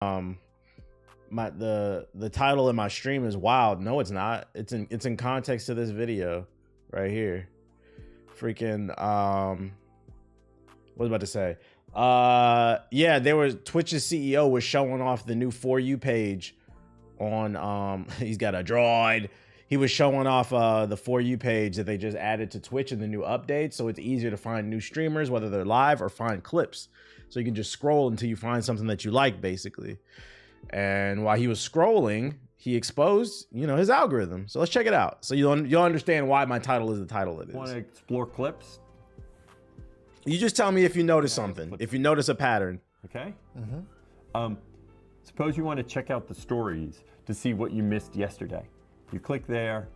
The title of my stream is wild. No, it's not. It's in context to this video right here. Freaking what was I about to say? Yeah, there was Twitch's CEO was showing off the new For You page on he's got a droid. He was showing off the For You page that they just added to Twitch in the new update, so it's easier to find new streamers, whether they're live or find clips. So you can just scroll until you find something that you like, basically. And while he was scrolling, he exposed, his algorithm. So let's check it out. So you'll understand why my title is the title it is. Want to explore clips? You just tell me if you notice something, if you notice a pattern. Okay. Suppose you want to check out the stories to see what you missed yesterday. You click there,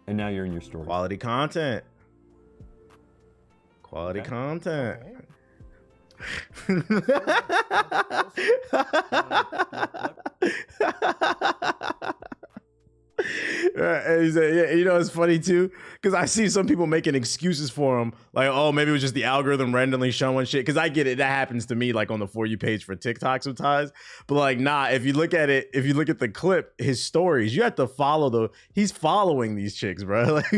and now you're in your story. Quality content. Quality content. And he said, yeah, it's funny too, because I see some people making excuses for him, like, oh, maybe it was just the algorithm randomly showing shit. Because I get it, that happens to me, like on the For You page for TikTok sometimes. But like, nah, if you look at it, if you look at the clip, his stories, you have to follow he's following these chicks, bro. Like,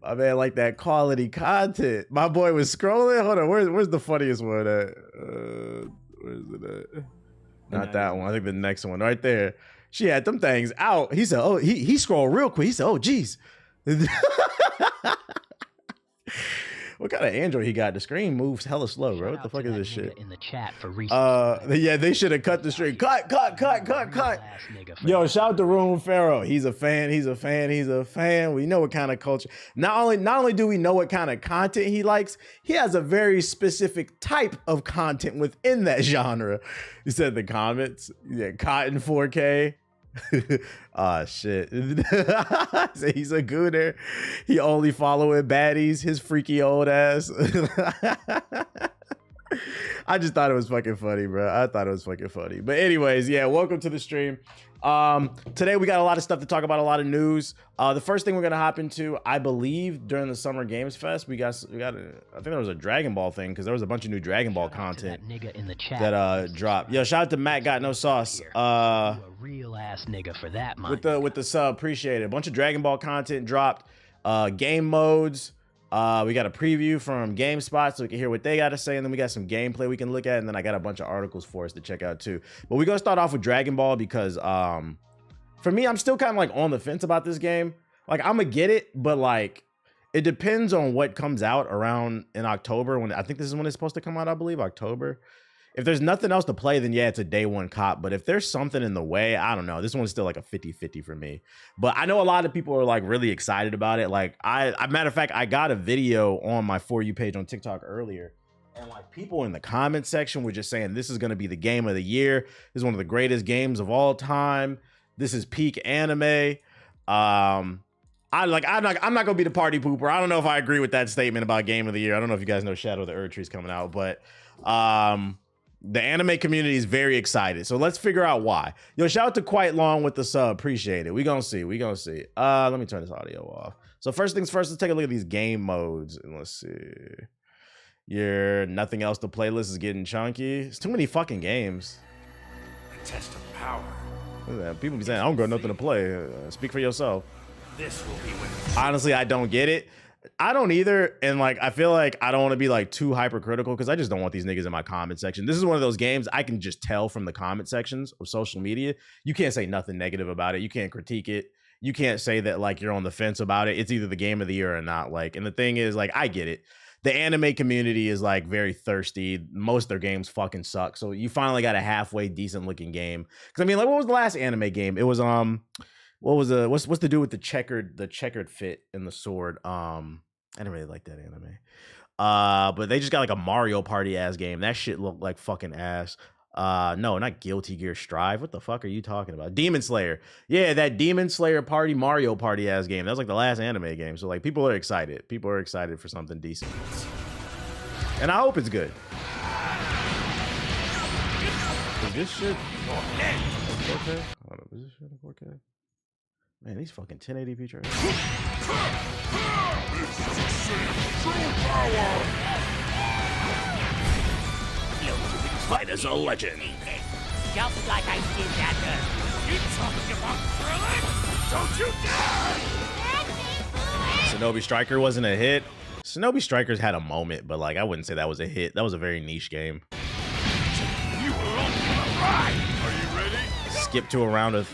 my man, like that quality content. My boy was scrolling. Hold on, where's the funniest one at? Where's it at? Not that one. I think the next one right there. She had them things out. He said, oh, he scrolled real quick. He said, oh, geez. What kind of Android he got? The screen moves hella slow, bro. What the fuck is this shit? In the chat for yeah, they should have cut the stream. Cut. Yo, shout out to Room Pharaoh. He's a fan. We know what kind of culture. Not only do we know what kind of content he likes, he has a very specific type of content within that genre. He said in the comments, yeah, Cotton 4K. Ah, shit. He's a gooner. He only following baddies, his freaky old ass. I just thought it was fucking funny, bro. I thought it was fucking funny. But anyways, yeah, welcome to the stream. Today we got a lot of stuff to talk about, a lot of news. The first thing we're gonna hop into, I believe during the Summer Games Fest, I think there was a Dragon Ball thing, because there was a bunch of new Dragon Ball content that dropped. Yo, shout out to Matt Got No Sauce. A real ass nigga for that, man. With the sub, appreciate it. A bunch of Dragon Ball content dropped. Game modes. We got a preview from GameSpot so we can hear what they got to say, and then we got some gameplay we can look at, and then I got a bunch of articles for us to check out too. But we're gonna start off with Dragon Ball because for me, I'm still kind of like on the fence about this game. Like, I'm gonna get it, but like it depends on what comes out around in October, when I think this is when it's supposed to come out, I believe October. If there's nothing else to play, then yeah, it's a day one cop. But if there's something in the way, I don't know. This one's still like a 50-50 for me. But I know a lot of people are like really excited about it. Like matter of fact, I got a video on my For You page on TikTok earlier. And like people in the comment section were just saying, this is going to be the game of the year. This is one of the greatest games of all time. This is peak anime. I'm not gonna be the party pooper. I don't know if I agree with that statement about game of the year. I don't know if you guys know Shadow of the Erdtree's coming out, but the anime community is very excited. So let's figure out why. Yo, shout out to Quite Long with the sub. Appreciate it. We gonna see. Let me turn this audio off. So first things first, let's take a look at these game modes. And let's see. Your nothing else to playlist is getting chunky. It's too many fucking games. A test of power. People be saying, I don't got nothing to play. Speak for yourself. This will be when... Honestly, I don't get it. I don't either, and like I feel like I don't want to be like too hypercritical, because I just don't want these niggas in my comment section. This is one of those games I can just tell from the comment sections of social media. You can't say nothing negative about it. You can't critique it. You can't say that like you're on the fence about it. It's either the game of the year or not. Like, and the thing is, like, I get it. The anime community is like very thirsty. Most of their games fucking suck. So you finally got a halfway decent looking game. Because I mean, like, what was the last anime game? It was what's the dude with the checkered fit in the sword? I didn't really like that anime. But they just got like a Mario Party ass game. That shit looked like fucking ass. No, not Guilty Gear Strive. What the fuck are you talking about? Demon Slayer. Yeah, that Demon Slayer Party Mario Party ass game. That was like the last anime game. So like people are excited. People are excited for something decent. And I hope it's good. Is this shit 4K? Hold up, is this shit 4K? Man, these fucking 1080p trailers. fight as a legend. Just like I did that You talking about Krillin? Don't you dare! Shinobi Striker wasn't a hit. Shinobi Strikers had a moment, but like I wouldn't say that was a hit. That was a very niche game. You were on for the ride. Are you ready? Skip to around a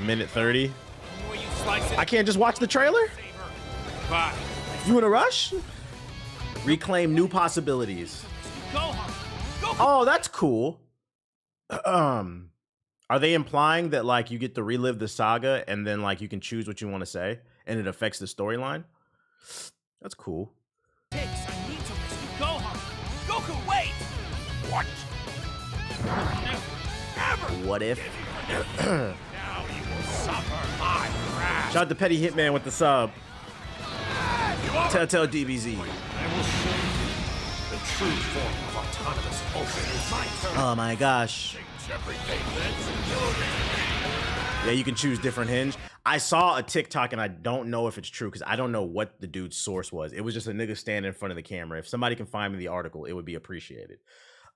minute 30. Before you slice it, I can't just watch the trailer? bye. You in a rush? Reclaim new possibilities. Gohan. Goku. Oh, that's cool. Are they implying that like you get to relive the saga and then like you can choose what you want to say and it affects the storyline? That's cool. I need to rescue Gohan. Goku, wait! What? Ever. What if? Now you will suffer my wrath. Shout out to Petty Hitman with the sub. Telltale DBZ. I will show you the true form of autonomous open. It's my turn. Oh my gosh. Change everything. Let's do this. Yeah, you can choose different hinge. I saw a TikTok and I don't know if it's true because I don't know what the dude's source was. It was just a nigga standing in front of the camera. If somebody can find me the article, it would be appreciated.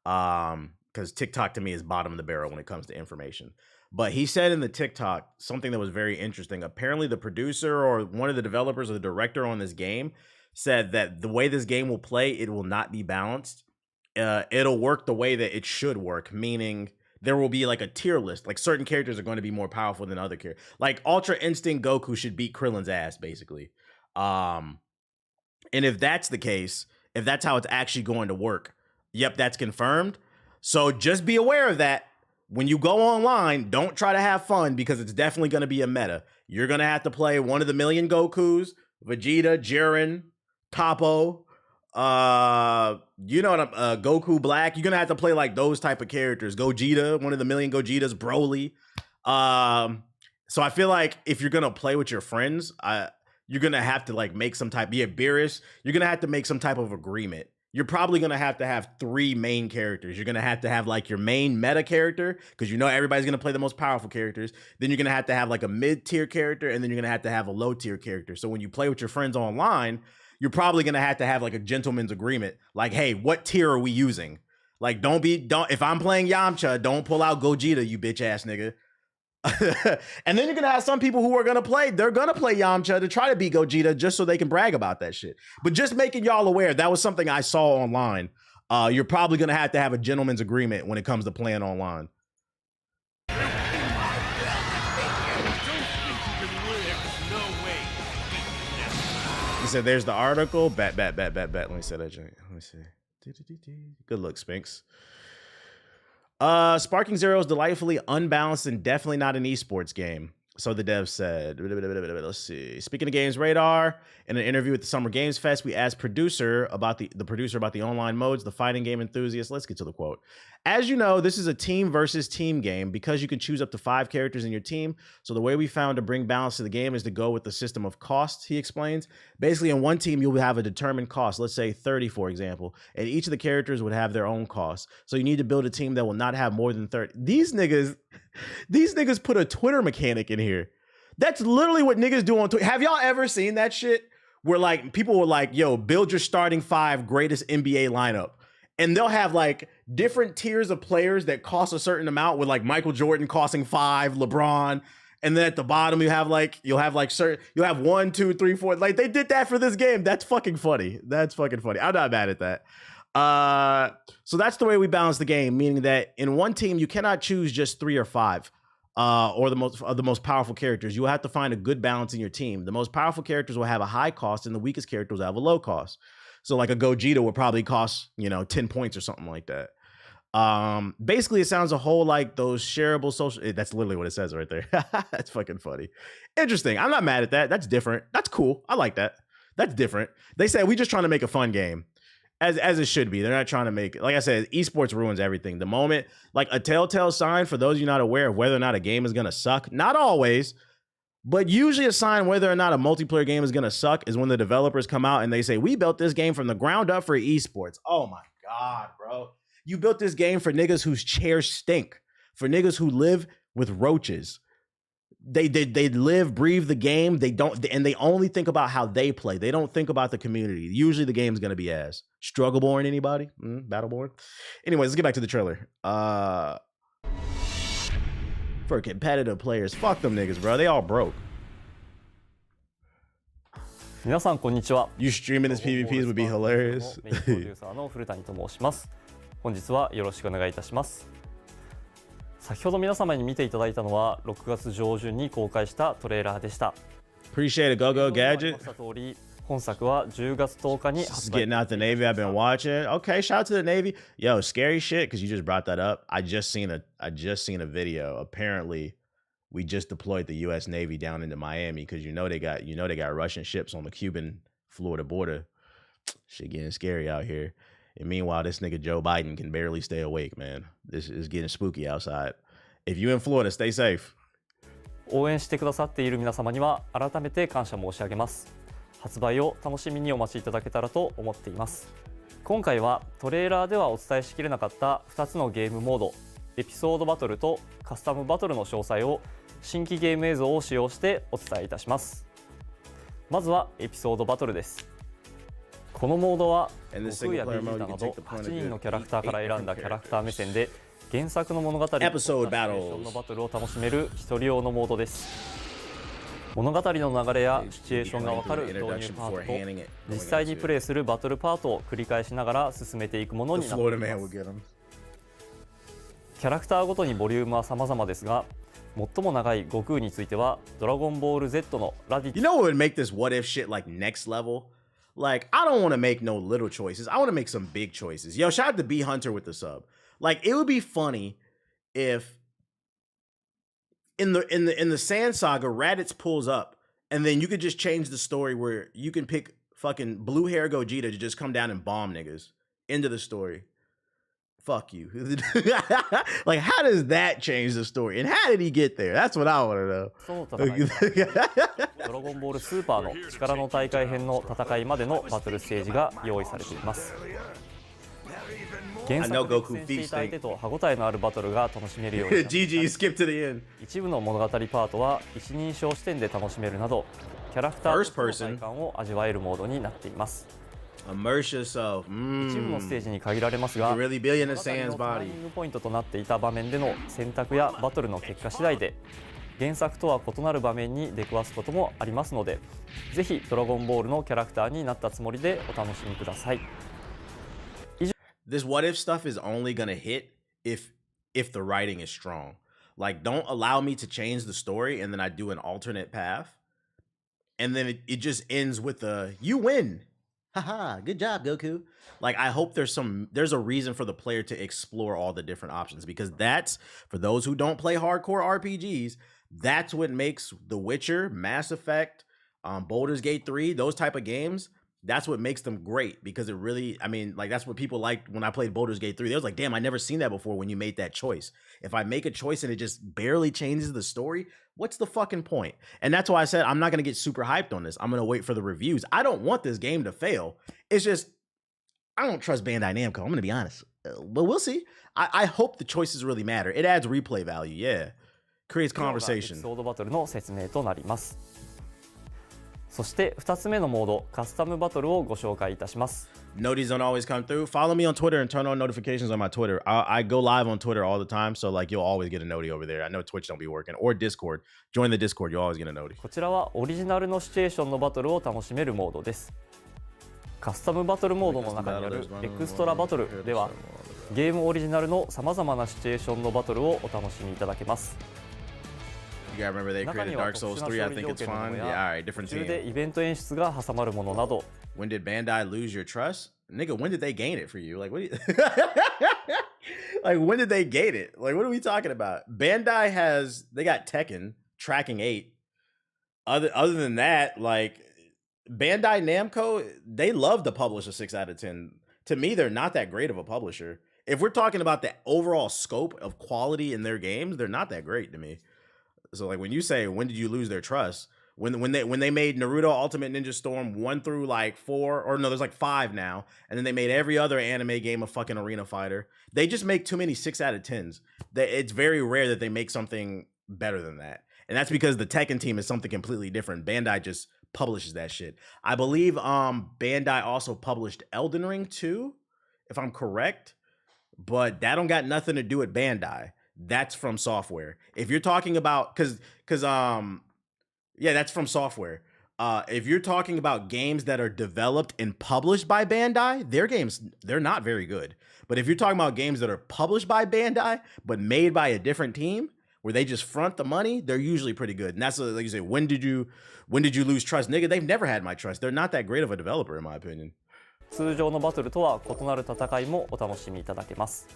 Because TikTok to me is bottom of the barrel when it comes to information. But he said in the TikTok something that was very interesting. Apparently the producer or one of the developers or the director on this game said that the way this game will play, it will not be balanced. It'll work the way that it should work, meaning there will be like a tier list. Like certain characters are going to be more powerful than other characters. Like Ultra Instinct Goku should beat Krillin's ass, basically. And if that's the case, if that's how it's actually going to work, yep, that's confirmed. So just be aware of that. When you go online, don't try to have fun because it's definitely going to be a meta. You're going to have to play one of the million Gokus, Vegeta, Jiren, Toppo, Goku Black. You're going to have to play like those type of characters. Gogeta, one of the million Gogetas, Broly. So I feel like if you're going to play with your friends, you're going to have to like make some type, be a Beerus. You're going to have to make some type of agreement. You're probably going to have 3 main characters. You're going to have like your main meta character because you know everybody's going to play the most powerful characters. Then you're going to have like a mid-tier character, and then you're going to have a low-tier character. So when you play with your friends online, you're probably going to have like a gentleman's agreement. Like, hey, what tier are we using? Like, if I'm playing Yamcha, don't pull out Gogeta, you bitch ass nigga. And then you're gonna have some people who are gonna play Yamcha to try to beat Gogeta just so they can brag about that shit. But just making y'all aware, that was something I saw online. You're probably gonna have to have a gentleman's agreement when it comes to playing online. He said there's the article. Bet. Let me say that. Let me see. Good look, Spinks. Sparking Zero is delightfully unbalanced and definitely not an esports game. So the dev said, let's see. Speaking of Games Radar, in an interview at the Summer Games Fest, we asked the producer about the online modes, the fighting game enthusiast. Let's get to the quote. As you know, this is a team versus team game because you can choose up to 5 characters in your team. So the way we found to bring balance to the game is to go with the system of costs, he explains. Basically, in one team, you'll have a determined cost. Let's say 30, for example. And each of the characters would have their own costs. So you need to build a team that will not have more than 30. These niggas put a Twitter mechanic in here. That's literally what niggas do on Twitter. Have y'all ever seen that shit? Where like people were like, yo, build your starting 5 greatest NBA lineup. And they'll have like different tiers of players that cost a certain amount, with like Michael Jordan costing 5, LeBron. And then at the bottom, you'll have 1, 2, 3, 4. Like they did that for this game. That's fucking funny. I'm not mad at that. So that's the way we balance the game, meaning that in one team, you cannot choose just 3 or 5. Or the most powerful characters. You will have to find a good balance in your team. The most powerful characters will have a high cost, and the weakest characters will have a low cost. So like a Gogeta will probably cost 10 points or something like that. Basically, it sounds a whole like those shareable social. That's literally what it says right there. That's fucking funny. Interesting. I'm not mad at that. That's different. That's cool. I like that. That's different. They say we just trying to make a fun game. As it should be. They're not trying to make, like I said, esports ruins everything. The moment, like a telltale sign for those of you not aware of whether or not a game is going to suck, not always, but usually a sign whether or not a multiplayer game is going to suck is when the developers come out and they say, we built this game from the ground up for esports. Oh my God, bro. You built this game for niggas whose chairs stink, for niggas who live with roaches. they live, breathe the game. They don't, and they only think about how they play. They don't think about the community. Usually the game's gonna be ass. Struggleborn, anybody? Battleborn? Anyways, let's get back to the trailer. For competitive players, fuck them niggas, bro. They all broke. 皆さんこんにちは。 You streaming this PvPs would be hilarious. メインプロデューサーの古谷と申します。本日はよろしくお願いいたします。先ほど皆様に見ていただいたのは6月上旬に公開したトレーラーでした。 Appreciate it, Go Go Gadget. 本作は10月10日に Just getting out the Navy. I've been watching. Okay, shout out to the Navy. Yo, scary shit, because you just brought that up. I just seen a video. Apparently, we just deployed the U.S. Navy down into Miami because you know they got Russian ships on the Cuban-Florida border. Shit getting scary out here. And meanwhile, this nigga Joe Biden can barely stay awake, man. This is getting spooky outside. If you in Florida, stay safe. 応援してくださっている皆様には改めて感謝申し上げます。発売を楽しみにお待ちいただけたらと思っています。今回はトレーラーではお伝えしきれなかった2つのゲームモード、エピソードバトルとカスタムバトルの詳細を新規ゲーム映像を使用してお伝えいたします。まずはエピソードバトルです。このモードは悟空やベジータなど8人のキャラクターから選んだキャラクター目線で原作の物語とシチュエーションのバトルを楽しめる一人用のモードです。物語の流れやシチュエーションが分かる導入パートと実際にプレイするバトルパートを繰り返しながら進めていくものになっています。キャラクターごとにボリュームは様々ですが、最も長い悟空についてはドラゴンボール Z のラディット。 You know what would make this what if shit like next level? Like, I don't want to make no little choices. I want to make some big choices. Yo, shout out to B Hunter with the sub. Like, it would be funny if in the Sand Saga, Raditz pulls up, and then you could just change the story where you can pick fucking blue hair Gogeta to just come down and bomb niggas. End of the story. Fuck you. Like, how does that change the story? And how did he get there? That's what I want to know. ドラゴンボールスーパーの力の大会編の戦いまでのバトルステージが用意されています。原作で苦戦していた相手と歯応えのあるバトルが楽しめるように一部の物語パートは一人称視点で楽しめるなどキャラクターの体感を味わえるモードになっています。Immerse yourself. 一部のステージに限られますが、really be in the Sand's ター body. ニングポイントとなっていた場面での選択やバトルの結果次第で原作とは異なる場面に出くわすこともありますので、ぜひドラゴンボールのキャラクターになったつもりでお楽しみください。This what if stuff is only gonna hit if the writing is strong. Like, don't allow me to change the story and then I do an alternate path. And then it just ends with a you win. Haha, good job, Goku. Like, I hope there's a reason for the player to explore all the different options, because that's, for those who don't play hardcore RPGs, that's what makes The Witcher, Mass Effect, Baldur's Gate 3, those type of games. That's what makes them great, because it really, I mean, like, that's what people liked when I played Baldur's Gate 3. They was like, damn, I never seen that before when you made that choice. If I make a choice and it just barely changes the story, what's the fucking point? And that's why I said I'm not going to get super hyped on this. I'm going to wait for the reviews. I don't want this game to fail. It's just, I don't trust Bandai Namco. I'm going to be honest. But we'll see. I hope the choices really matter. It adds replay value. Yeah. Creates conversation. エピソードバトルの説明となります。そして2つ目のモード、カスタムバトルをご紹介いたします。Noties don't always come through. Follow me on Twitter and turn on notifications on my Twitter. I go live on Twitter all the time, so like you'll always get a notie over there. I know Twitch don't be working. Or Discord. Join the Discord, you'll always get a notie. こちらはオリジナルのシチュエーションのバトルを楽しめるモードです。カスタムバトルモードの中にあるエクストラバトルでは、ゲームオリジナルのさまざまなシチュエーションのバトルをお楽しみいただけます。You gotta remember they created Dark Souls 3. I think it's fun. Yeah, alright, different 途中 team. でイベント演出が挟まるものなど。 When did Bandai lose your trust? Nigga, when did they gain it for you? Like, what do you like, when did they gain it? Like, what are we talking about? Bandai they got Tekken, Tracking 8. Other than that, like, Bandai Namco, they love to publish a 6 out of 10. To me, they're not that great of a publisher. If we're talking about the overall scope of quality in their games, they're not that great to me. So, like, when you say, when did you lose their trust? When they made Naruto Ultimate Ninja Storm 1 through like 4, or no, there's like 5 now, and then they made every other anime game a fucking Arena Fighter. They just make too many 6 out of 10s. It's very rare that they make something better than that. And that's because the Tekken team is something completely different. Bandai just publishes that shit. I believe Bandai also published Elden Ring too, if I'm correct. But that don't got nothing to do with Bandai. That's from Software. If you're talking about yeah, that's from Software. If you're talking about games that are developed and published by Bandai, their games, they're not very good. But if you're talking about games that are published by Bandai but made by a different team where they just front the money, they're usually pretty good. And that's like you say, when did you lose trust? Nigga, they've never had my trust. They're not that great of a developer in my opinion. 通常のバトルとは異なる戦いもお楽しみいただけます。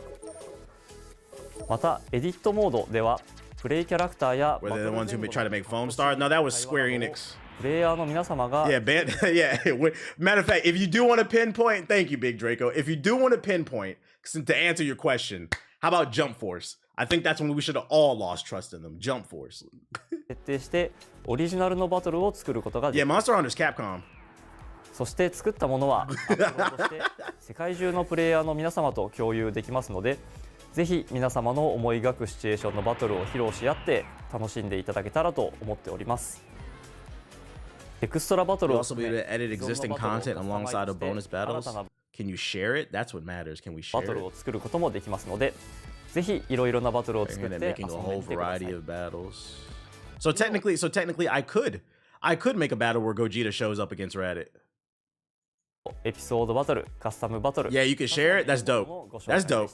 またエディットモードではプレイキャラクターや Were they the ones who try to make Foam Star? No, that was Square Enix. プレイヤーの皆様が Yeah, yeah. Matter of fact, if you do want to pinpoint, thank you, Big Draco. If you do want to pinpoint, to answer your question, how about Jump Force? I think that's when we should have all lost trust in them. Jump Force. 設定してオリジナルのバトルを作ることができ Yeah, ます。 Monster Hunter's Capcom. そして作ったものはアップロードして世界中のプレイヤーの皆様と共有できますので、ぜひ皆様の思い描くシチュエーションのバトルを披露し合って楽しんでいただけたらと思っております。エクストラバトル You'll を also be able to edit existing content alongside of bonus battles. Can you share it? That's what matters. Can we バ share トル it? を作ることもできますので、ぜひいろいろなバトルを作っ And て then 遊ん making a で whole みてください。 variety of battles. So technically, I could make a battle where Gogeta shows up against Raditz. エピソードバトル、カスタムバトル。 Yeah, you can share it. That's dope. That's dope.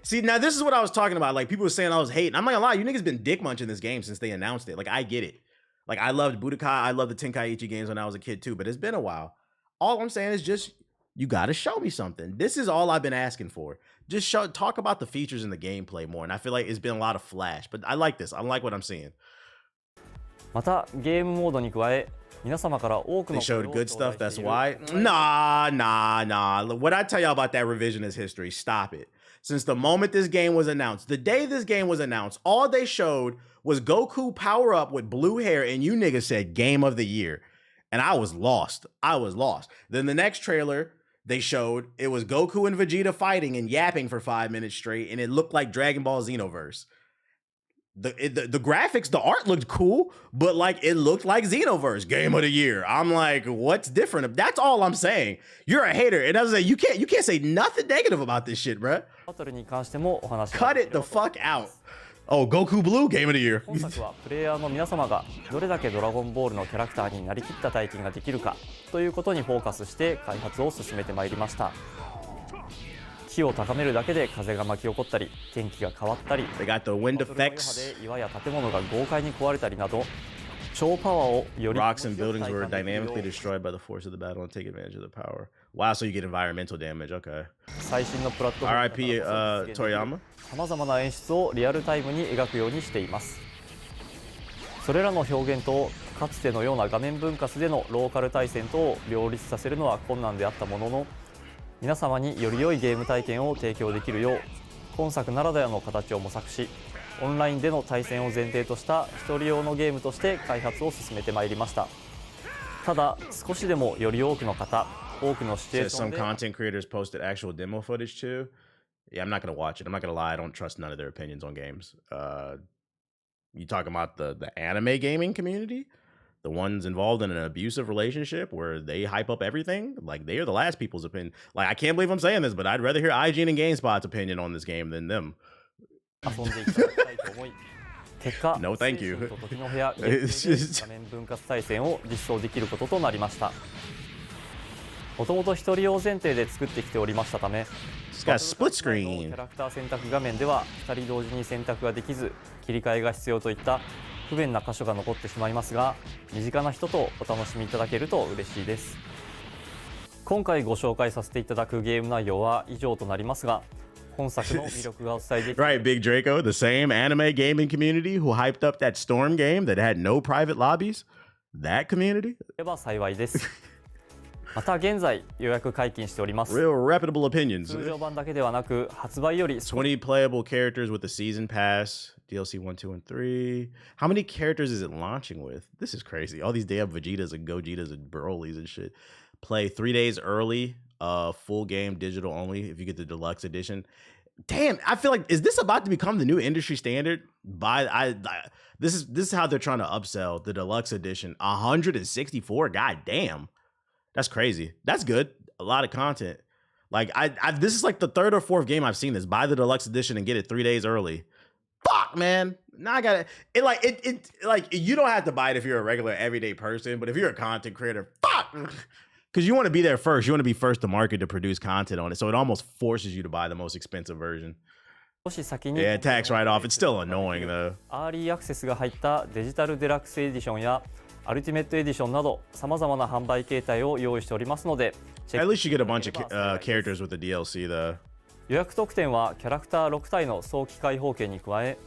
See, now this is what I was talking about. Like, people were saying I was hating. I'm not gonna lie, you niggas been dick munching this game since they announced it. Like, I get it. Like, I loved Budokai. I loved the Tenkaichi games when I was a kid too, but it's been a while. All I'm saying is just, you gotta show me something. This is all I've been asking for. Just talk about the features in the gameplay more. And I feel like it's been a lot of flash, but I like this. I like what I'm seeing. またゲームモードに加え、皆様から多く They の showed good stuff, that's why. Nah. What I tell y'all about that revisionist history, stop it. Since the moment this game was announced, the day this game was announced, all they showed was Goku power up with blue hair, and you niggas said Game of the Year. And I was lost. Then the next trailer they showed, it was Goku and Vegeta fighting and yapping for 5 minutes straight, and it looked like Dragon Ball Xenoverse. The graphics, the art looked cool, but like it looked like Xenoverse Game of the Year. I'm like, what's different? That's all I'm saying. You're a hater, and I was like, you can't say nothing negative about this shit, bruh. バトルに関してもお話が Cut でき it れ the ばと fuck out. Oh, Goku Blue Game of the Year. 本作はプレイヤーの皆様がどれだけドラゴンボールのキャラクターになりきった体験ができるかということにフォーカスして開発を進めてまいりました。気を高めるだけで風が巻き起こったり、天気が変わったり、 They got the wind バトルの余波 effects. で岩や建物が豪快に壊れたりなど、超パワーをより Rocks and 気持ちよ buildings く were 体感できるよ dynamically う destroyed by the force of the battle and take advantage of the power. Wow, so you get environmental damage. Okay. 最新のプラットフォーム R.I.P. Toriyama. さまざまな演出をリアルタイムに描くようにしています。それらの表現とかつてのような画面分割でのローカル対戦とを両立させるのは困難であったものの、皆様により良いゲーム体験を提供できるよう今作ならではの形を模索し、オンラインでの対戦を前提とした一人用のゲームとして開発を進めてまいりました。ただ少しでもより多くの方、多くのシチュエー Says ション some で content creators posted actual demo footage too. Yeah, I'm not gonna watch it. I'm not gonna lie. I don't trust none of their opinions on games. You talking about the anime gaming community? The ones involved in an abusive relationship where they hype up everything? Like, they are the last people's opinion. Like, I can't believe I'm saying this, but I'd rather hear IGN and GameSpot's opinion on this game than them. 遊んでいただきたいと思い、結果 No, thank you. 精神と時の部屋限定で画面分割対戦を実装できることとなりました。もともと一人用前提で作ってきておりましたため、 It's got split キ screen. ャラクター選択画面では2人同時に選択ができず、切り替えが必要といった不便な箇所が残ってしまいますが、身近な人とお楽しみいただけると嬉しいです。今回ご紹介させていただくゲーム内容は以上となりますが、本作の魅力がお伝えでき Right, Big Draco, the same anime gaming community who hyped up that Storm game that had no private lobbies. That community? れば幸いです。また現在予約解禁しております。 Real reputable opinions. 通常版だけではなく発売より20 playable characters with the season pass, DLC 1, 2, and 3. How many characters is it launching with? This is crazy. All these damn Vegetas and Gogetas and Brolys and shit. Play 3 days early, full game digital only if you get the deluxe edition. damn, I feel like, is this about to become the new industry standard? This is how they're trying to upsell the deluxe edition. 164. God damn, that's crazy. That's good. A lot of content. Like this is like the third or fourth game I've seen this. Buy the deluxe edition and get it 3 days early. Fuck, man. Now I gotta it like you don't have to buy it if you're a regular everyday person, but if you're a content creator, fuck, because you want to be there first. You want to be first to market to produce content on it, so it almost forces you to buy the most expensive version. Yeah, tax write-off. It's still annoying though. アーリーアクセスが入ったデジタルデラックスエディションやアルティメットエディションなどさまざまな販売形態を用意しておりますので、 At least you get a bunch of characters with the DLC though. 予約特典はキャラクター6体の早期開放券に加え、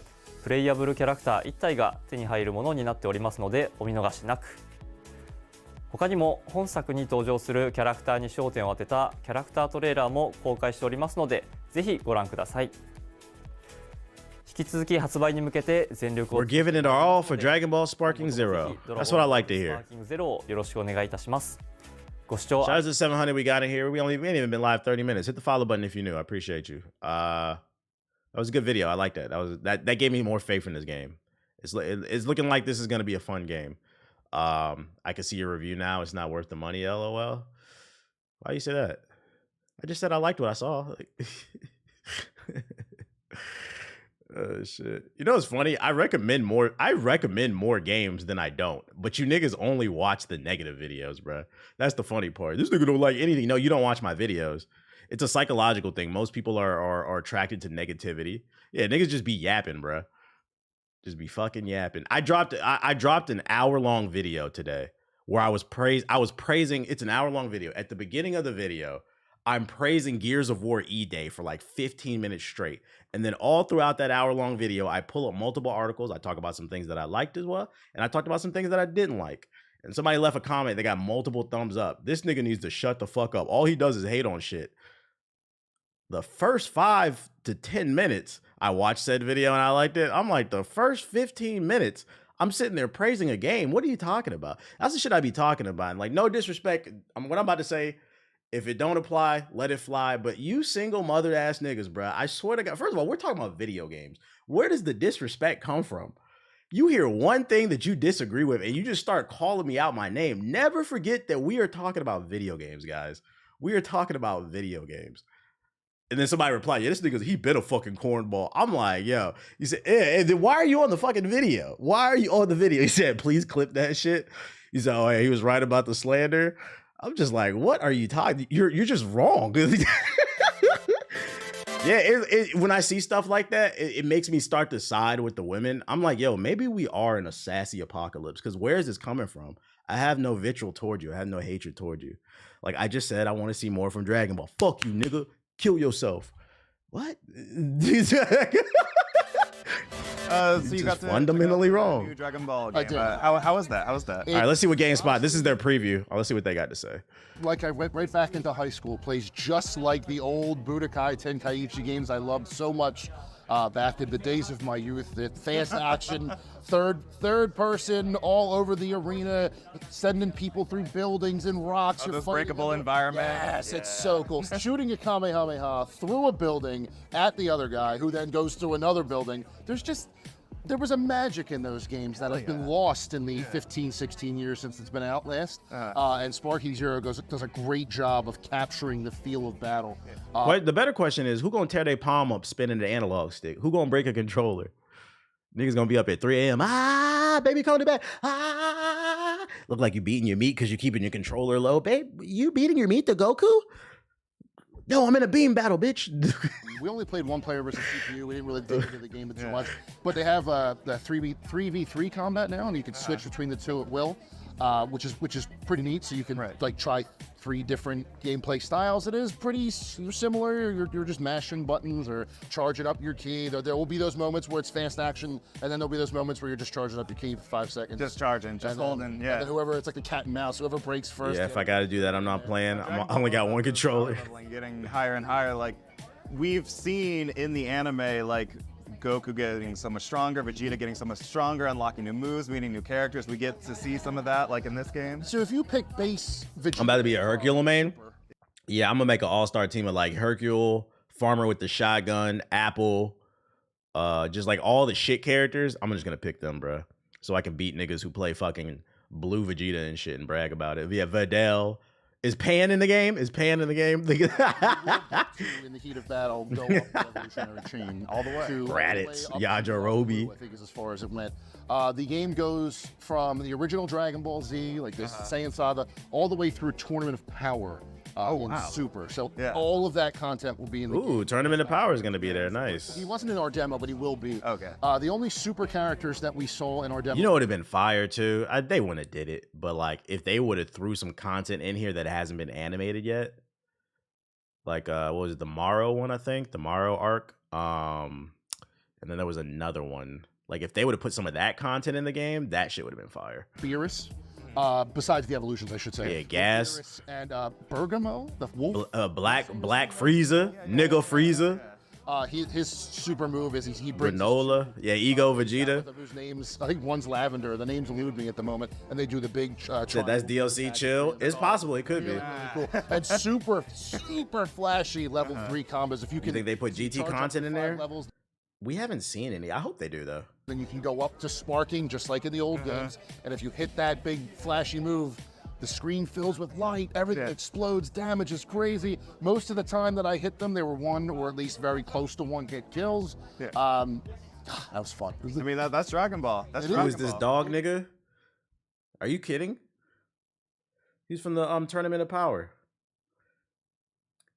プレイヤブルキャラクター1体が手に入るものになっておりますのでお見逃しなく。他にも本作に登場するキャラクターに焦点を当てたキャラクタートレーラーも公開しておりますので、ぜひご覧ください。引き続き発売に向けて全力を We're giving it our all for Dragon Ball Sparking Zero. That's what I like to hear. Sparking Zero をよろしくお願いいたします。ご視聴 Shout out to 700 we got in here. We ain't even been live 30 minutes. Hit the follow button if you're new. I appreciate you. That was a good video. I like that. That gave me more faith in this game. It's looking like this is gonna be a fun game. I can see your review now. It's not worth the money. LOL. Why you say that? I just said I liked what I saw. Oh shit. You know what's funny? I recommend more games than I don't. But you niggas only watch the negative videos, bro. That's the funny part. This nigga don't like anything. No, you don't watch my videos. It's a psychological thing. Most people are attracted to negativity. Yeah, niggas just be yapping, bro. Just be fucking yapping. I dropped an hour-long video today where I was praising, it's an hour-long video. At the beginning of the video, I'm praising Gears of War E-Day for like 15 minutes straight. And then all throughout that hour-long video, I pull up multiple articles. I talk about some things that I liked as well. And I talked about some things that I didn't like. And somebody left a comment. They got multiple thumbs up. This nigga needs to shut the fuck up. All he does is hate on shit. The first 5 to 10 minutes, I watched said video and I liked it. I'm like, the first 15 minutes, I'm sitting there praising a game. What are you talking about? That's the shit I be talking about. And like, no disrespect. What I'm about to say, if it don't apply, let it fly. But you single mothered ass niggas, bro, I swear to God. First of all, we're talking about video games. Where does the disrespect come from? You hear one thing that you disagree with and you just start calling me out my name. Never forget that we are talking about video games, guys. We are talking about video games. And then somebody replied, yeah, this nigga, he been a fucking cornball. I'm like, yo. He said, and then why are you on the fucking video? Why are you on the video? He said, please clip that shit. He said, oh, yeah, he was right about the slander. I'm just like, what are you talking? You're just wrong. Yeah, when I see stuff like that, it makes me start to side with the women. I'm like, yo, maybe we are in a sassy apocalypse. Because where is this coming from? I have no vitriol toward you. I have no hatred toward you. Like I just said, I want to see more from Dragon Ball. Fuck you, nigga. Kill yourself. What? So you got fundamentally wrong. New Dragon Ball game. I did. How was that? How was that? All right, let's see what GameSpot. This is their preview. Let's see what they got to say. Like I went right back into high school. Plays just like the old Budokai Tenkaichi games I loved so much back in the days of my youth. The fast action, third person, all over the arena, sending people through buildings and rocks. This breakable environment. Yes, it's so cool. Shooting a Kamehameha through a building at the other guy, who then goes through another building. There was a magic in those games that has been lost in the 15, 16 years since it's been out last. And Sparky Zero does a great job of capturing the feel of battle. The better question is, who gonna tear their palm up spinning the analog stick? Who gonna break a controller? Niggas gonna be up at 3 a.m. Baby, come to bed. Look like you beating your meat because you're keeping your controller low. Babe, you beating your meat to Goku? No, I'm in a beam battle, bitch. We only played one player versus CPU. We didn't really dig into the game too much. But they have the 3v3 combat now, and you can switch between the two at will, which is pretty neat. So you can like try 3 different gameplay styles. It is pretty similar. You're just mashing buttons or charging up your key. There will be those moments where it's fast action, and then there'll be those moments where you're just charging up your key for 5 seconds. Just charging, just holding, And then whoever, it's like the cat and mouse. Whoever breaks first. Yeah, if I got to do that, I'm not playing. I only got one controller. Getting higher and higher. Like we've seen in the anime, like Goku getting so much stronger, Vegeta getting so much stronger, unlocking new moves, meeting new characters. We get to see some of that, like in this game. So if you pick base Vegeta, I'm about to be a Hercule main. Yeah, I'm gonna make an all-star team of like Hercule, Farmer with the shotgun, Apple, just like all the shit characters. I'm just gonna pick them, bro, so I can beat niggas who play fucking Blue Vegeta and shit and brag about it. Yeah, Videl. Is Pan in the game? Is Pan in the game? In the heat of battle, go up the evolutionary chain all the way. Raditz, All the way up to Yajirobe. I think is as far as it went. The game goes from the original Dragon Ball Z, like this Saiyan Saga, all the way through Tournament of Power. In Super. So all of that content will be in the game. Tournament of Power is going to be there. Nice. He wasn't in our demo, but he will be. Okay. The only super characters that we saw in our demo. You know what would have been fire too? They wouldn't have did it, but like if they would have threw some content in here that hasn't been animated yet, like what was it, the Morrow one? I think the Morrow arc. And then there was another one. Like if they would have put some of that content in the game, that shit would have been fire. Beerus. Besides the evolutions, I should say. Yeah, Gas. Beerus and Bergamo, the wolf. Black Frieza, nigga Frieza. His super move is he brings Granola. Yeah, Ego Vegeta. Whose names, I think one's Lavender. The names elude me at the moment, and they do the big. That's DLC chill. It's possible. It could be. Really cool. And super flashy level 3 combos. If you can. You think they put GT content in there? Levels, we haven't seen any. I hope they do though. then you can go up to sparking just like in the old games. And if you hit that big flashy move, the screen fills with light, everything explodes, damage is crazy. Most of the time that I hit them, they were one or at least very close to one hit kills. That was fun. I mean, that's Dragon Ball. That's Who Dragon is this Ball. dog nigga? Are you kidding? He's from the Tournament of Power.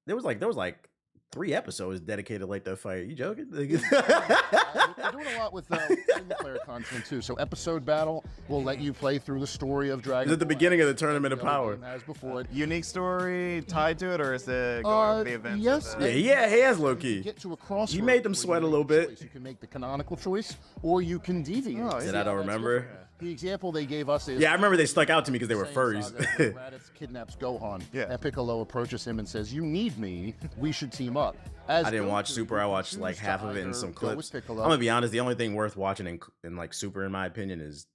There was like 3 episodes dedicated like that fight. You joking? We're doing a lot with single player content too. So episode battle will let you play through the story of Dragon. It's at the beginning of the Tournament of Power. As before. Unique story tied to it, or is it going with the events? Yes. Yeah, he has low key. Get to a crossroads. You made them where sweat you a little make a bit. choice. You can make the canonical choice, or you can deviate. Said I don't remember. The example they gave us is. Yeah, I remember they stuck out to me because they were Saiyan furries. Saga, where Raditz kidnaps Gohan, and Piccolo approaches him and says, "You need me. We should team up." As I didn't watch Goku, Super. I watched choose like to half of it in either some go with clips. I'm Piccolo- gonna be honest. The only thing worth watching in like Super, in my opinion, is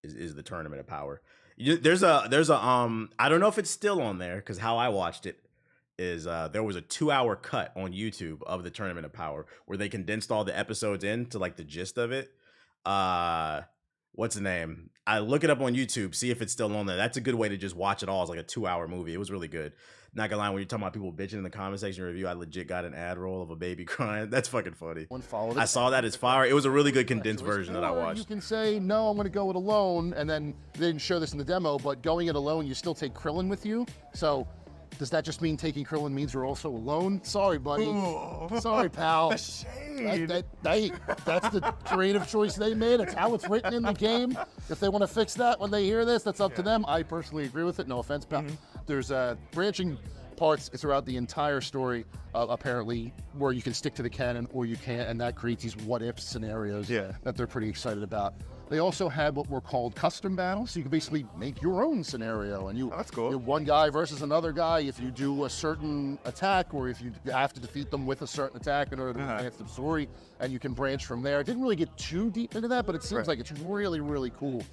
the Tournament of Power. There's a I don't know if it's still on there because how I watched it is there was a 2-hour cut on YouTube of the Tournament of Power where they condensed all the episodes into like the gist of it. What's the name? I look it up on YouTube, see if it's still on there. That's a good way to just watch it all. It's like a 2-hour movie. It was really good. Not gonna lie, when you're talking about people bitching in the comment section review, I legit got an ad roll of a baby crying. That's fucking funny. I saw that as fire. It was a really good condensed version that I Or watched. You can say, no, I'm going to go it alone, and then they didn't show this in the demo, but going it alone, you still take Krillin with you. So does that just mean taking Krillin means you're also alone? Sorry, buddy. Sorry, pal. That's the creative choice they made. It's how it's written in the game. If they want to fix that when they hear this, that's up to them. I personally agree with it. No offense, pal. There's branching parts throughout the entire story, apparently, where you can stick to the canon or you can't, and that creates these what-if scenarios that they're pretty excited about. They also had what were called custom battles, so you can basically make your own scenario, and that's cool. You're one guy versus another guy. If you do a certain attack, or if you have to defeat them with a certain attack in order to advance the story, and you can branch from there. I didn't really get too deep into that, but it seems like it's really, really cool.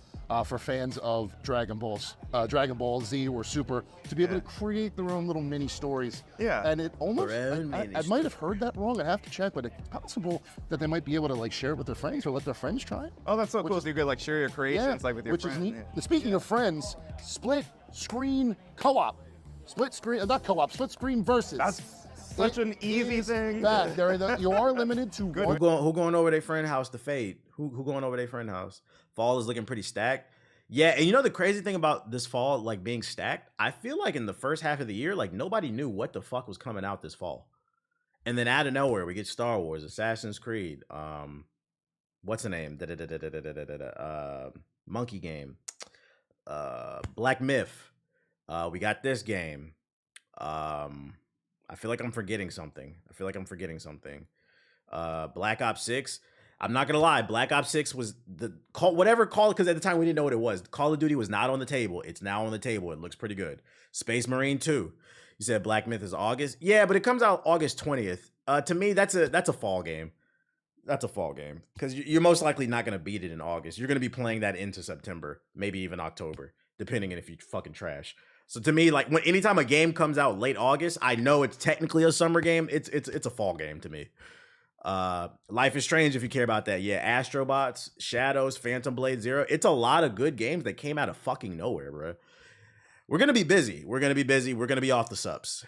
For fans of Dragon Ball Z or Super, to be able to create their own little mini stories. And it almost, I might have heard that wrong. I have to check, but it's possible that they might be able to like share it with their friends or let their friends try it. Oh, that's so cool. So you could like share your creations like with your which friends. is neat. Speaking of friends, split screen co-op. Split screen versus. That's such an easy thing. You are limited to one. Who going over their friend house to fade? Who going over their friend house? Fall is looking pretty stacked. Yeah, and you know the crazy thing about this fall, like being stacked, I feel like in the first half of the year, like nobody knew what the fuck was coming out this fall. And then out of nowhere, we get Star Wars, Assassin's Creed, what's the name? Monkey Game, Black Myth. We got this game. I feel like I'm forgetting something. Black Ops 6. I'm not gonna lie, Black Ops 6 was whatever call, because at the time we didn't know what it was. Call of Duty was not on the table. It's now on the table. It looks pretty good. Space Marine 2. You said Black Myth is August. Yeah, but it comes out August 20th. To me, that's a fall game. That's a fall game because you're most likely not gonna beat it in August. You're gonna be playing that into September, maybe even October, depending on if you fucking trash. So to me, like anytime a game comes out late August, I know it's technically a summer game. It's a fall game to me. Life is Strange, if you care about that. Yeah, Astrobots, Shadows, Phantom Blade Zero. It's a lot of good games that came out of fucking nowhere, bro. We're gonna be busy. We're gonna be off the subs.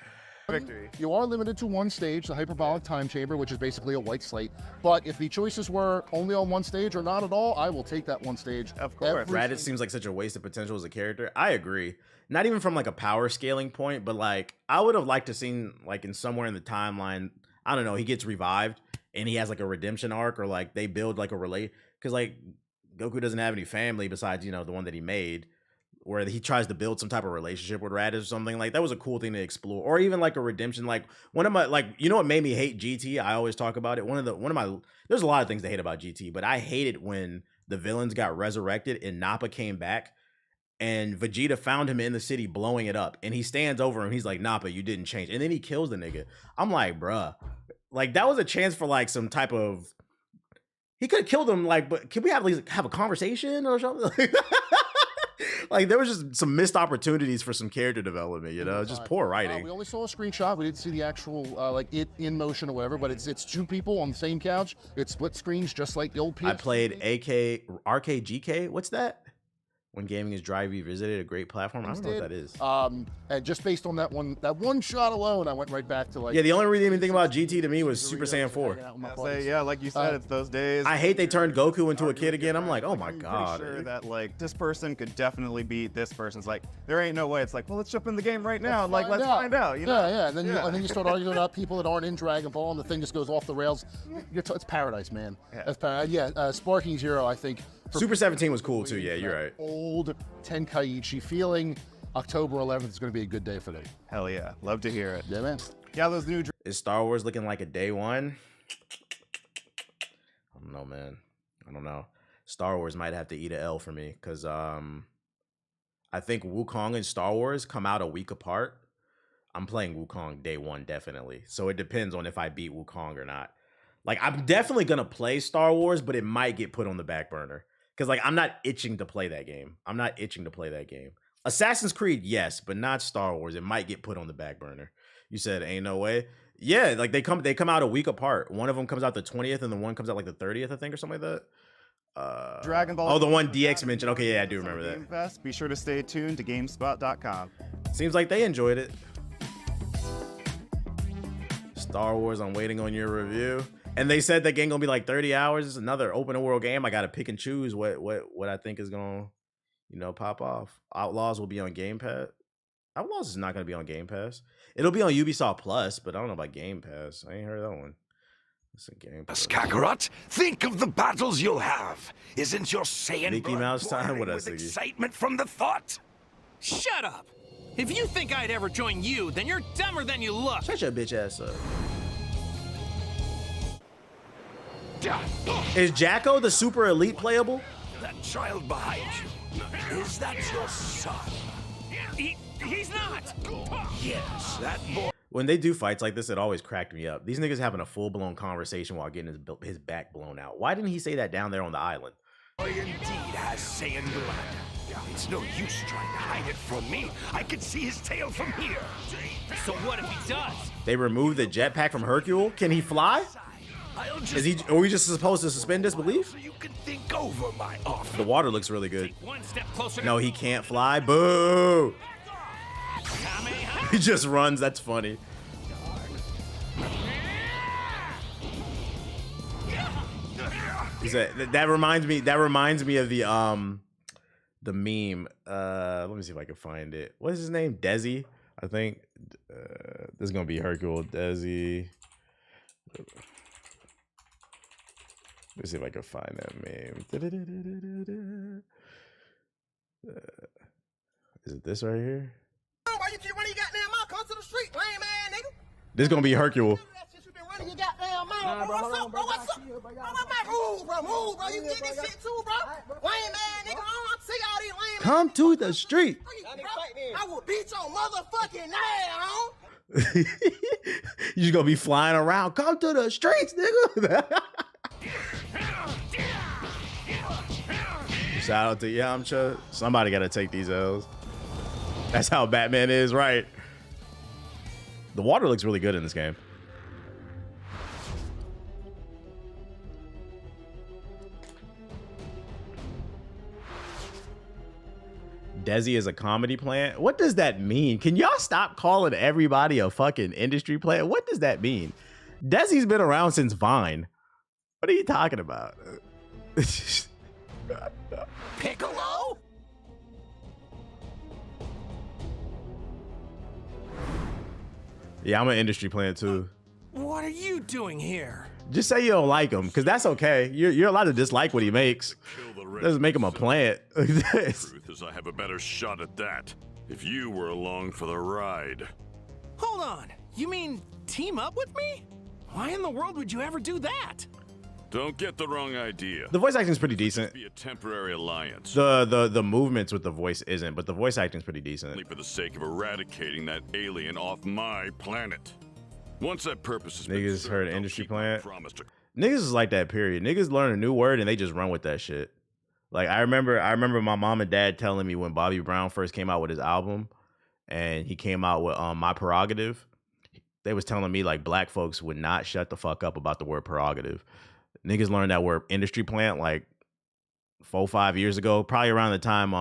Victory. You are limited to one stage, the hyperbolic time chamber, which is basically a white slate. But if the choices were only on one stage or not at all, I will take that one stage. Of course. Raditz seems like such a waste of potential as a character. I agree. Not even from like a power scaling point, but like I would have liked to seen like in somewhere in the timeline, I don't know, he gets revived and he has like a redemption arc, or like they build like a because like Goku doesn't have any family besides, you know, the one that he made, where he tries to build some type of relationship with Raditz or something. Like that was a cool thing to explore. Or even like a redemption. Like one of my, like, you know what made me hate GT? I always talk about it. There's a lot of things to hate about GT, but I hated when the villains got resurrected and Nappa came back and Vegeta found him in the city blowing it up, and he stands over him. He's like, Nappa, you didn't change. And then he kills the nigga. I'm like, bruh, like that was a chance for like some type of, he could have killed him. Like, but can we have at least have a conversation or something? Like there was just some missed opportunities for some character development, you know, just poor writing. We only saw a screenshot. We didn't see the actual like it in motion or whatever. But it's two people on the same couch. It's split screens, just like the old PS. I played RKGK. What's that? When gaming is dry revisited, a great platform. I don't know what that is. And just based on that one shot alone, I went right back to like. Yeah, the only redeeming thing about GT to me was Super Saiyan 4. Yeah, like you said, it's those days. I hate they turned Goku into a kid again. I'm like, oh my god. I'm pretty sure that like this person could definitely beat this person's. Like there ain't no way. It's like, well, let's jump in the game right now. Let's find out. You know? Yeah. And then you start arguing about people that aren't in Dragon Ball, and the thing just goes off the rails. It's paradise, man. Yeah. Sparking Zero, I think. Super 17 was cool too. Yeah, you're right. Old Tenkaichi feeling. October 11th is going to be a good day for them. Hell yeah, love to hear it. Yeah, man. Yeah, those new. Is Star Wars looking like a day one? I don't know, man. I don't know. Star Wars might have to eat an L for me because I think Wukong and Star Wars come out a week apart. I'm playing Wukong day one definitely. So it depends on if I beat Wukong or not. Like I'm definitely gonna play Star Wars, but it might get put on the back burner. Because, like, I'm not itching to play that game. Assassin's Creed, yes, but not Star Wars. It might get put on the back burner. You said, ain't no way. Yeah, like, they come out a week apart. One of them comes out the 20th, and the one comes out, like, the 30th, I think, or something like that. Dragon Ball. Oh, the one DX mentioned. Okay, yeah, I do remember that. Game Fest. Be sure to stay tuned to GameSpot.com. Seems like they enjoyed it. Star Wars, I'm waiting on your review. And they said that game gonna be like 30 hours. It's another open world game. I gotta pick and choose what I think is gonna, you know, pop off. Outlaws will be on Game Pass. Outlaws is not gonna be on Game Pass. It'll be on Ubisoft Plus, but I don't know about Game Pass. I ain't heard that one. It's a Game Pass. Kakarot, think of the battles you'll have. Isn't your Saiyan Mickey blood Mouse time? What boiling else? with excitement from the thought? Shut up! If you think I'd ever join you, then you're dumber than you look. Shut your bitch ass up. Is Jacko the super elite playable? That child behind you, is that your son? He's not! Yes, that boy. When they do fights like this, it always cracked me up. These niggas having a full-blown conversation while getting his back blown out. Why didn't he say that down there on the island? Boy indeed has Saiyan blood. It's no use trying to hide it from me. I can see his tail from here. So what if he does? They removed the jetpack from Hercule? Can he fly? Are we just supposed to suspend disbelief? So you can think over my offer. The water looks really good. One step closer. No, he can't fly. Boo! He just runs. That's funny. He said that reminds me of the meme. Let me see if I can find it. What is his name? Desi, I think. This is gonna be Hercule. Desi. Let me see if I can find that meme. Is it this right here? Why you keep running your goddamn mouth? Come to the street, lame ass nigga. This is gonna be Hercule. You been running your goddamn mouth, bro. What's up, bro? What's up? Bro, what's my rules, bro? Move, bro. You get this shit too, bro. Lame ass nigga. I don't see all these lame. Come to the street. I will beat your motherfucking ass, You just gonna be flying around. Come to the streets, nigga. Shout out to Yamcha. Somebody gotta take these L's. That's how Batman is, right? The water looks really good in this game. Desi is a comedy plant. What does that mean? Can y'all stop calling everybody a fucking industry plant? What does that mean? Desi's been around since Vine. What are you talking about? Piccolo? Yeah, I'm an industry plant too. What are you doing here? Just say you don't like him, because that's okay. You're allowed to dislike what he makes. Doesn't make him a plant. Truth is, I have a better shot at that. If you were along for the ride. Hold on. You mean team up with me? Why in the world would you ever do that? Don't get the wrong idea. The voice acting is pretty decent. Be a temporary alliance. The movements with the voice isn't, but the voice acting is pretty decent. Only for the sake of eradicating that alien off my planet. Once that purpose is niggas heard an industry plant. Niggas is like that, period. Niggas learn a new word and they just run with that shit. Like I remember my mom and dad telling me when Bobby Brown first came out with his album and he came out with My Prerogative. They was telling me like black folks would not shut the fuck up about the word prerogative. Niggas learned that word industry plant like 4-5 years ago, probably around the time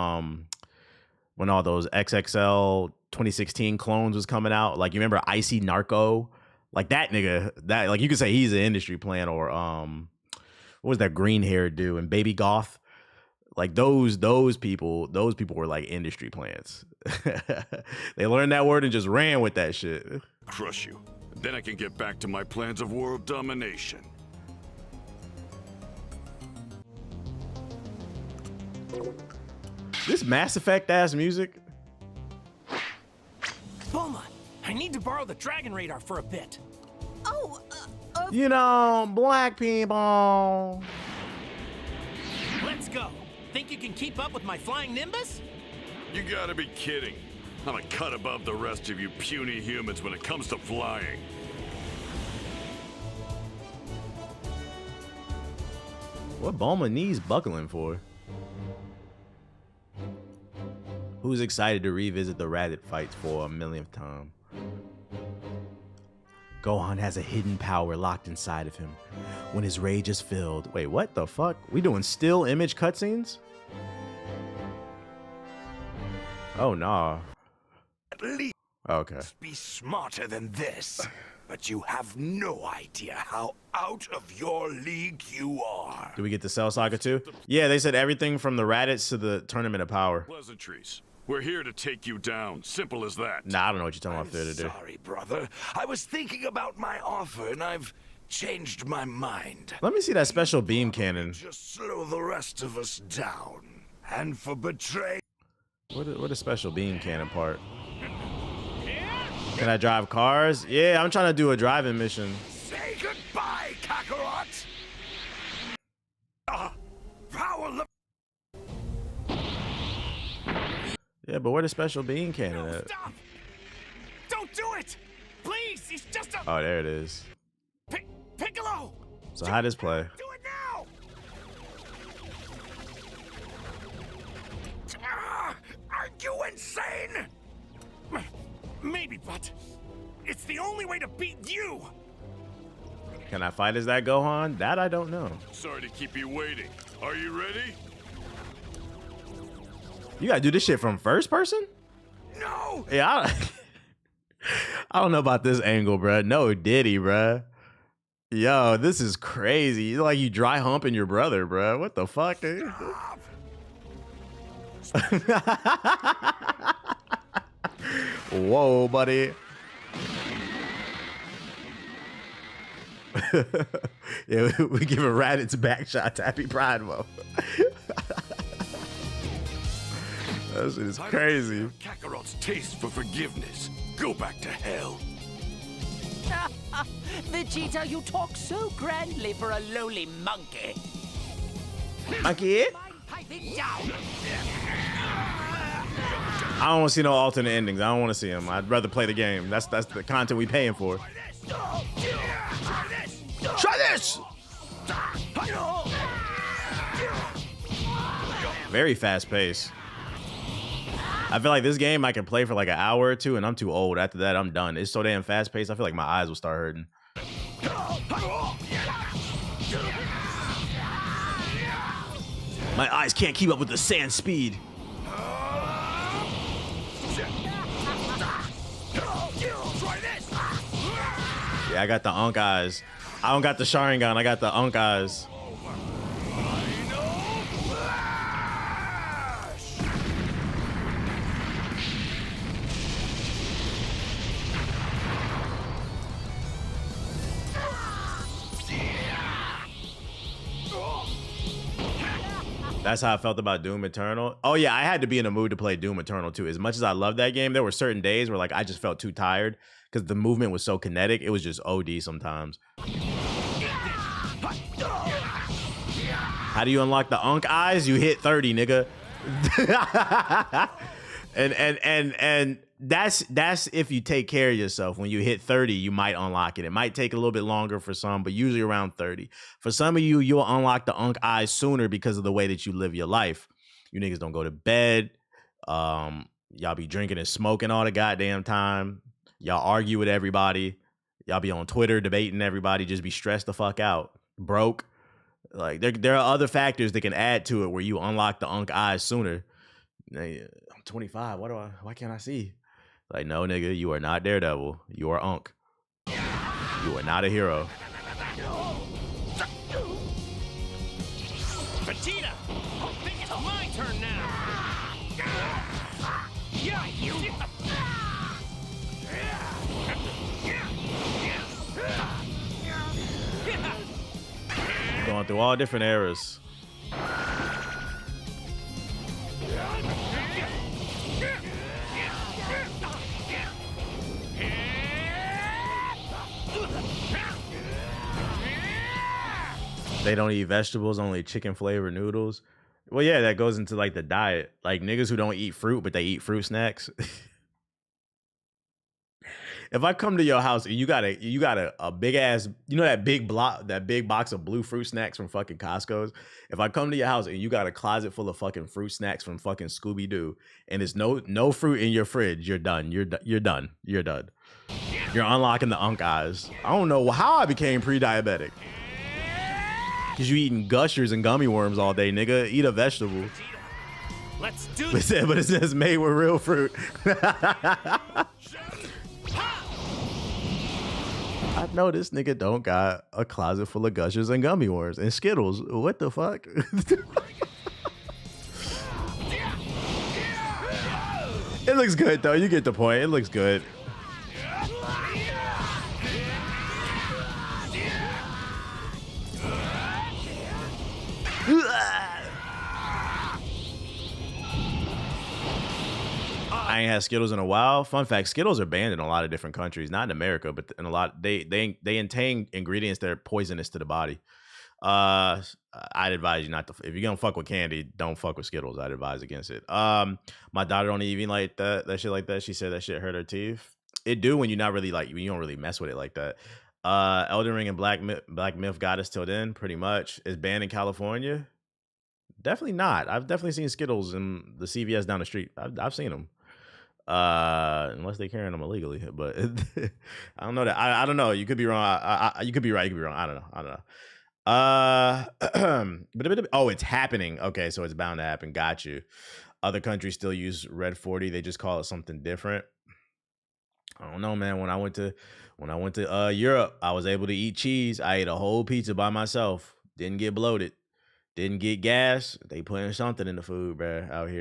when all those XXL 2016 clones was coming out. Like you remember Icy Narco? Like that nigga, that like you could say he's an industry plant, or what was that green haired dude and Baby Goth? Like those people were like industry plants. They learned that word and just ran with that shit. Crush you. Then I can get back to my plans of world domination. This Mass Effect ass music. Bulma, I need to borrow the Dragon Radar for a bit. Oh, You know, black people. Let's go. Think you can keep up with my flying Nimbus? You gotta be kidding. I'm a cut above the rest of you puny humans when it comes to flying. What Bulma knees buckling for? Who's excited to revisit the Raditz fights for a millionth time? Gohan has a hidden power locked inside of him. When his rage is filled. Wait, what the fuck? We doing still image cutscenes? Oh, nah. At least okay. Be smarter than this. But you have no idea how out of your league you are. Do we get the Cell Saga too? Yeah, they said everything from the Raditz to the Tournament of Power. Pleasantries. We're here to take you down. Simple as that. Nah, I don't know what you're talking about, Theater. Sorry, brother. I was thinking about my offer, and I've changed my mind. Let me see that special beam cannon. Just slow the rest of us down. And for betraying... What a special beam cannon part? Can I drive cars? Yeah, I'm trying to do a driving mission. Say goodbye, Kakarot! Power... Yeah, but where the special beam cannon at? Stop! Don't do it! Please, he's just a... Oh, there it is. Piccolo! So how does play? Do it now! Aren't you insane? Maybe, but it's the only way to beat you! Can I fight as that Gohan? That I don't know. Sorry to keep you waiting. Are you ready? You gotta do this shit from first person? No! Yeah, I don't know about this angle, bruh. No Diddy, bruh. Yo, this is crazy. You're like you dry humping your brother, bruh. What the fuck, dude? Whoa, buddy. Yeah, we giving Raditz back shots. Happy Pride Month. That shit is crazy. Kakarot's taste for forgiveness. Go back to hell. Vegeta, you talk so grandly for a lowly monkey. Monkey? Pipe it down. I don't want to see no alternate endings. I don't want to see them. I'd rather play the game. That's the content we paying for. Try this! Very fast pace. I feel like this game I can play for like an hour or two, and I'm too old. After that, I'm done. It's so damn fast paced. I feel like my eyes will start hurting. My eyes can't keep up with the sand speed. Yeah, I got the Unk eyes. I don't got the Sharingan. I got the Unk eyes. That's how I felt about Doom Eternal. Oh yeah, I had to be in a mood to play Doom Eternal too. As much as I love that game, there were certain days where like I just felt too tired because the movement was so kinetic. It was just OD sometimes. How do you unlock the Unk eyes? You hit 30, nigga. and that's if you take care of yourself. When you hit 30, you might unlock it. It might take a little bit longer for some, but usually around 30. For some of you, you'll unlock the Unk eyes sooner because of the way that you live your life. You niggas don't go to bed. Y'all be drinking and smoking all the goddamn time. Y'all argue with everybody. Y'all be on Twitter debating everybody. Just be stressed the fuck out. Broke. Like there are other factors that can add to it where you unlock the Unk eyes sooner. I'm 25. Why can't I see? Like, no, nigga, you are not Daredevil. You are Unk. You are not a hero. Vegeta, I think it's my turn now. Yeah, you. Going through all different eras. They don't eat vegetables, only chicken flavored noodles. Well, yeah, that goes into like the diet. Like niggas who don't eat fruit, but they eat fruit snacks. If I come to your house and you got a big ass, you know that big box of blue fruit snacks from fucking Costco's. If I come to your house and you got a closet full of fucking fruit snacks from fucking Scooby Doo, and there's no fruit in your fridge, you're done. You're done. You're done. You're unlocking the Unk eyes. I don't know how I became pre-diabetic. Cause you eating gushers and gummy worms all day, nigga. Eat a vegetable. Let's do this. But it says made with real fruit. I know this nigga don't got a closet full of gushers and gummy worms and Skittles. What the fuck? It looks good though. You get the point. It looks good. I ain't had Skittles in a while. Fun fact, Skittles are banned in a lot of different countries, not in America, but in a lot they contain ingredients that are poisonous to the body. I'd advise you not to. If you're gonna fuck with candy, don't fuck with Skittles. I'd advise against it. My daughter don't even like that shit like that. She said that shit hurt her teeth. It do when you're not really like when you don't really mess with it like that. Elden Ring and Black Myth got us till then, pretty much. Is banned in California? Definitely not. I've definitely seen Skittles in the CVS down the street. I've seen them. Unless they're carrying them illegally, but I don't know that. I don't know. You could be wrong. You could be right. You could be wrong. I don't know. Oh, it's happening. Okay, so it's bound to happen. Got you. Other countries still use Red 40. They just call it something different. I don't know, man. When I went to Europe, I was able to eat cheese. I ate a whole pizza by myself. Didn't get bloated. Didn't get gas. They putting something in the food, bruh, out here.